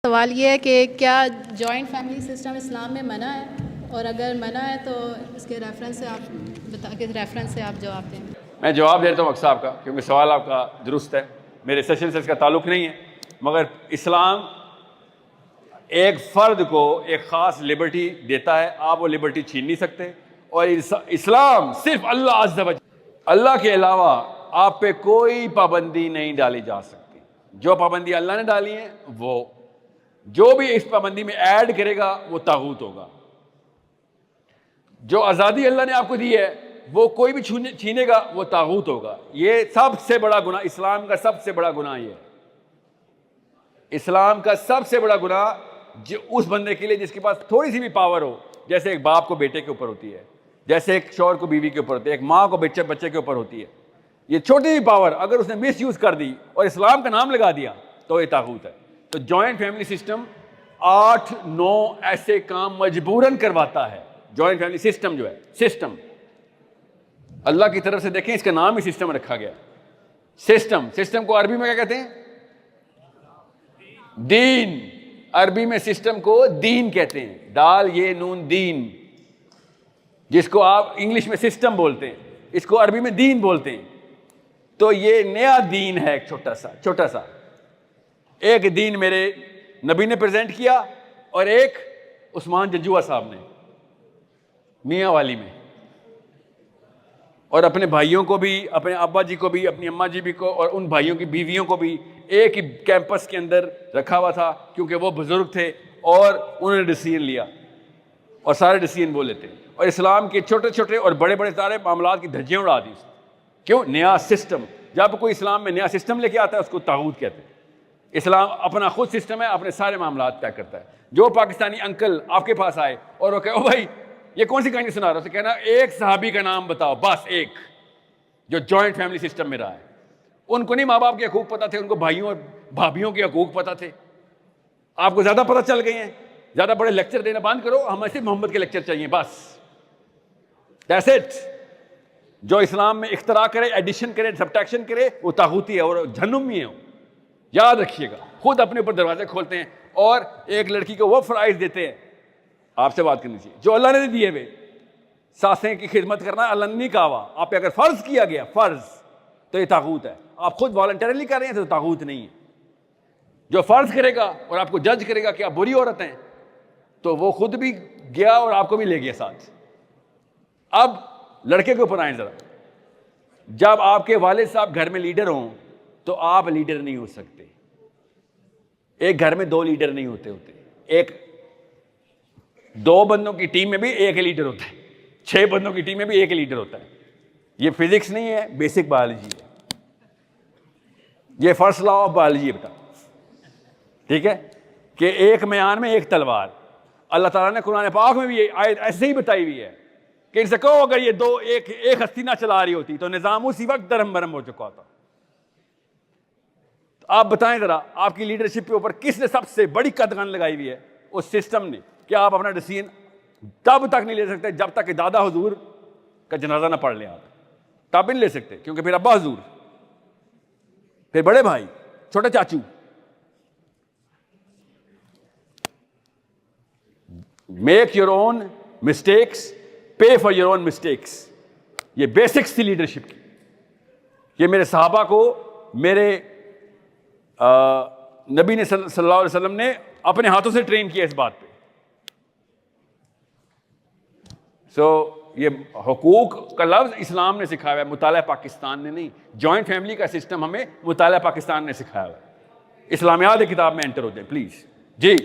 سوال یہ ہے کہ کیا جوائنٹ فیملی سسٹم اسلام میں منع ہے، اور اگر منع ہے تو اس کے ریفرنس سے آپ جواب دیں۔ میں جواب دیتا ہوں اکثر آپ کا، کیونکہ سوال آپ کا درست ہے، میرے سیشن سے اس کا تعلق نہیں ہے، مگر اسلام ایک فرد کو ایک خاص لبرٹی دیتا ہے، آپ وہ لبرٹی چھین نہیں سکتے، اور اسلام صرف اللہ عز و جل، اللہ کے علاوہ آپ پہ کوئی پابندی نہیں ڈالی جا سکتی۔ جو پابندی اللہ نے ڈالی ہیں وہ، جو بھی اس پابندی میں ایڈ کرے گا وہ طاغوت ہوگا۔ جو آزادی اللہ نے آپ کو دی ہے وہ کوئی بھی چھینے گا وہ طاغوت ہوگا۔ یہ سب سے بڑا گناہ، اسلام کا سب سے بڑا گناہ یہ ہے۔ اسلام کا سب سے بڑا گناہ جو اس بندے کے لیے جس کے پاس تھوڑی سی بھی پاور ہو، جیسے ایک باپ کو بیٹے کے اوپر ہوتی ہے، جیسے ایک شوہر کو بیوی کے اوپر ہوتی ہے، ایک ماں کو بچے کے اوپر ہوتی ہے، یہ چھوٹی سی پاور اگر اس نے مس یوز کر دی اور اسلام کا نام لگا دیا تو یہ طاغوت ہے۔ تو جوائنٹ فیملی سسٹم 8-9 ایسے کام مجبوراً کرواتا ہے۔ جوائنٹ فیملی سسٹم جو ہے، سسٹم اللہ کی طرف سے دیکھیں، اس کا نام ہی سسٹم رکھا گیا۔ سسٹم کو عربی میں کیا کہتے ہیں؟ دین۔ عربی میں سسٹم کو دین کہتے ہیں، دال یہ نون دین، جس کو آپ انگلش میں سسٹم بولتے ہیں، اس کو عربی میں دین بولتے ہیں۔ تو یہ نیا دین ہے، ایک چھوٹا سا ایک دین میرے نبی نے پریزنٹ کیا، اور ایک عثمان جنجوعہ صاحب نے میاں والی میں، اور اپنے بھائیوں کو بھی، اپنے ابا جی کو بھی، اپنی اماں جی بھی کو، اور ان بھائیوں کی بیویوں کو بھی ایک ہی کیمپس کے اندر رکھا ہوا تھا، کیونکہ وہ بزرگ تھے اور انہوں نے ڈیسیژن لیا، اور سارے ڈیسیژن وہ لیتے، اور اسلام کے چھوٹے چھوٹے اور بڑے بڑے سارے معاملات کی دھجیاں اڑا دی۔ کیوں؟ نیا سسٹم۔ جب کوئی اسلام میں نیا سسٹم لے کے آتا ہے اس کو طاغوت کہتے ہیں۔ اسلام اپنا خود سسٹم ہے، اپنے سارے معاملات طے کرتا ہے۔ جو پاکستانی انکل آپ کے پاس آئے اور وہ کہے او بھائی یہ کون سی کہانی سنا رہا، تو کہنا ایک صحابی کا نام بتاؤ، بس ایک، جو جوائنٹ فیملی سسٹم میں رہا ہے۔ ان کو نہیں ماں باپ کے حقوق پتہ تھے، ان کو بھائیوں اور بھابھیوں کے حقوق پتہ تھے۔ آپ کو زیادہ پتہ چل گئے ہیں، زیادہ بڑے لیکچر دینا بند کرو، ہمیں صرف محمد کے لیکچر چاہیے، بس دیٹس اٹ۔ جو اسلام میں اختراع کرے، ایڈیشن کرے، سبٹریکشن کرے، وہ طاغوتی ہے اور جہنم میں ہے۔ یاد رکھیے گا، خود اپنے اوپر دروازے کھولتے ہیں اور ایک لڑکی کو وہ فرائض دیتے ہیں۔ آپ سے بات کرنی چاہیے جو اللہ نے دیے ہوئے، ساسیں کی خدمت کرنا اللہ نے نہیں کہا ہوا، آپ پہ اگر فرض کیا گیا فرض تو یہ طاغوت ہے۔ آپ خود والنٹریلی کر رہے ہیں تو طاغوت نہیں ہے۔ جو فرض کرے گا اور آپ کو جج کرے گا کہ آپ بری عورت ہیں، تو وہ خود بھی گیا اور آپ کو بھی لے گیا ساتھ۔ اب لڑکے کے اوپر آئیں ذرا، جب آپ کے والد صاحب گھر میں لیڈر ہوں تو آپ لیڈر نہیں ہو سکتے۔ ایک گھر میں 2 لیڈر نہیں ہوتے، ایک 2 بندوں کی ٹیم میں بھی ایک لیڈر ہوتا ہے، 6 بندوں کی ٹیم میں بھی ایک لیڈر ہوتا ہے۔ یہ فزکس نہیں ہے، بیسک بایولوجی ہے، یہ فرسٹ لا آف بایولوجی بتا، ٹھیک ہے، کہ ایک میان میں ایک تلوار۔ اللہ تعالیٰ نے قرآن پاک میں بھی یہ آیت ایسے ہی بتائی ہوئی ہے کہ ان سے کہو اگر یہ 2 ایک ہستی نہ چلا رہی ہوتی تو نظام اسی وقت درہم برہم ہو چکا ہوتا۔ آپ بتائیں ذرا، آپ کی لیڈرشپ کے اوپر کس نے سب سے بڑی قدغن لگائی ہوئی ہے؟ اس سسٹم نے، کہ آپ اپنا ڈیسیژن تب تک نہیں لے سکتے جب تک کہ دادا حضور کا جنازہ نہ پڑھ لیں، آپ تب بھی نہیں لے سکتے، کیونکہ پھر ابا حضور، پھر بڑے بھائی، چھوٹے چاچو۔ Make your own mistakes, pay for your own mistakes, یہ بیسکس تھی لیڈرشپ کی۔ یہ میرے صحابہ کو میرے نبی نے صلی اللہ علیہ وسلم نے اپنے ہاتھوں سے ٹرین کیا اس بات پہ۔ یہ حقوق کا لفظ اسلام نے سکھایا ہے، مطالعہ پاکستان نے نہیں۔ جوائنٹ فیملی کا سسٹم ہمیں مطالعہ پاکستان نے سکھایا ہے۔ اسلامیات کتاب میں انٹر ہوتے ہیں پلیز جی۔